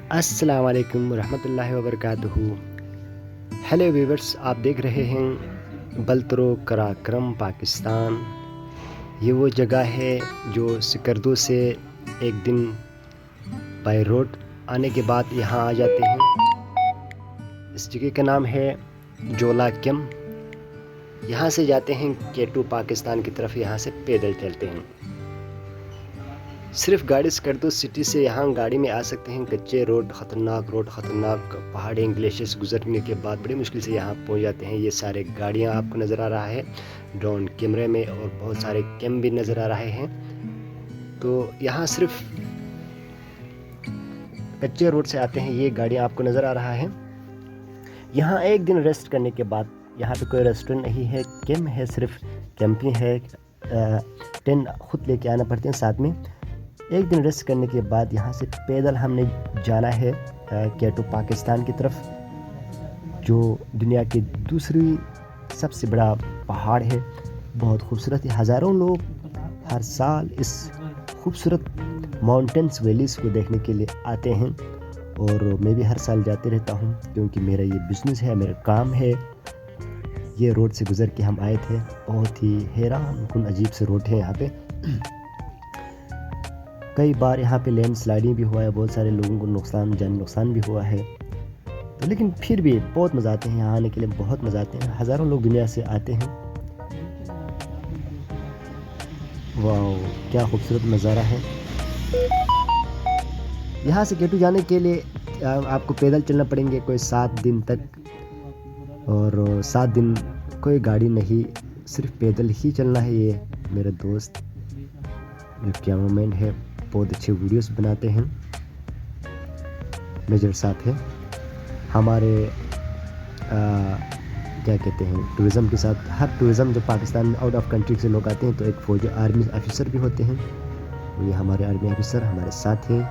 अस्सलाम वालेकुम रहमतुल्लाहि व बरकातुहू। हेलो व्यूवर्स, आप देख रहे हैं बलतरो कराक्रम पाकिस्तान। ये वो जगह है जो सिकरदू से एक दिन बाय रोड आने के बाद यहाँ आ जाते हैं। इस जगह का नाम है जोला किम। यहाँ से जाते हैं केटू पाकिस्तान की तरफ। यहाँ से पैदल चलते हैं। सिर्फ गाड़ी सिकरदू सिटी से यहाँ गाड़ी में आ सकते हैं। कच्चे रोड, ख़तरनाक पहाड़ी ग्लेशियर्स गुजरने के बाद बड़ी मुश्किल से यहाँ पहुँच जाते हैं। ये सारे गाड़ियाँ आपको नज़र आ रहा है ड्रोन कैमरे में, और बहुत सारे कैम भी नज़र आ रहे हैं। तो यहाँ सिर्फ कच्चे रोड से आते हैं। ये गाड़ियाँ आपको नज़र आ रहा है। यहाँ एक दिन रेस्ट करने के बाद, यहाँ पे कोई रेस्टोरेंट नहीं है, कैम्प है, सिर्फ कैंपिंग है। टेंट खुद लेके आना पड़ते हैं साथ में। एक दिन रेस्ट करने के बाद यहाँ से पैदल हमने जाना है केटू पाकिस्तान की तरफ, जो दुनिया की दूसरी सबसे बड़ा पहाड़ है। बहुत खूबसूरत है। हज़ारों लोग हर साल इस खूबसूरत माउंटेन्स वैलीज़ को देखने के लिए आते हैं, और मैं भी हर साल जाते रहता हूँ क्योंकि मेरा ये बिज़नेस है, मेरा काम है। ये रोड से गुज़र के हम आए थे। बहुत ही हैरान कुन अजीब से रोड है यहाँ पे। कई बार यहाँ पे लैंड स्लाइडिंग भी हुआ है, बहुत सारे लोगों को जानी नुकसान भी हुआ है। तो लेकिन फिर भी बहुत मज़ा आते हैं यहाँ आने के लिए, बहुत मज़ा आते हैं। हज़ारों लोग दुनिया से आते हैं। वाह, क्या खूबसूरत नज़ारा है। यहाँ से केटू जाने के लिए आपको पैदल चलना पड़ेंगे कोई 7 दिन तक, और 7 दिन कोई गाड़ी नहीं, सिर्फ पैदल ही चलना है। ये मेरा दोस्त जो कैमरामैन है, बहुत अच्छे वीडियोस बनाते हैं, मेजर साथ है हमारे क्या कहते हैं, टूरिज़म के साथ। हर टूरिज़म जो पाकिस्तान में आउट ऑफ कंट्री से लोग आते हैं, तो एक फौजी आर्मी ऑफिसर भी होते हैं। ये हमारे आर्मी ऑफिसर हमारे साथ हैं।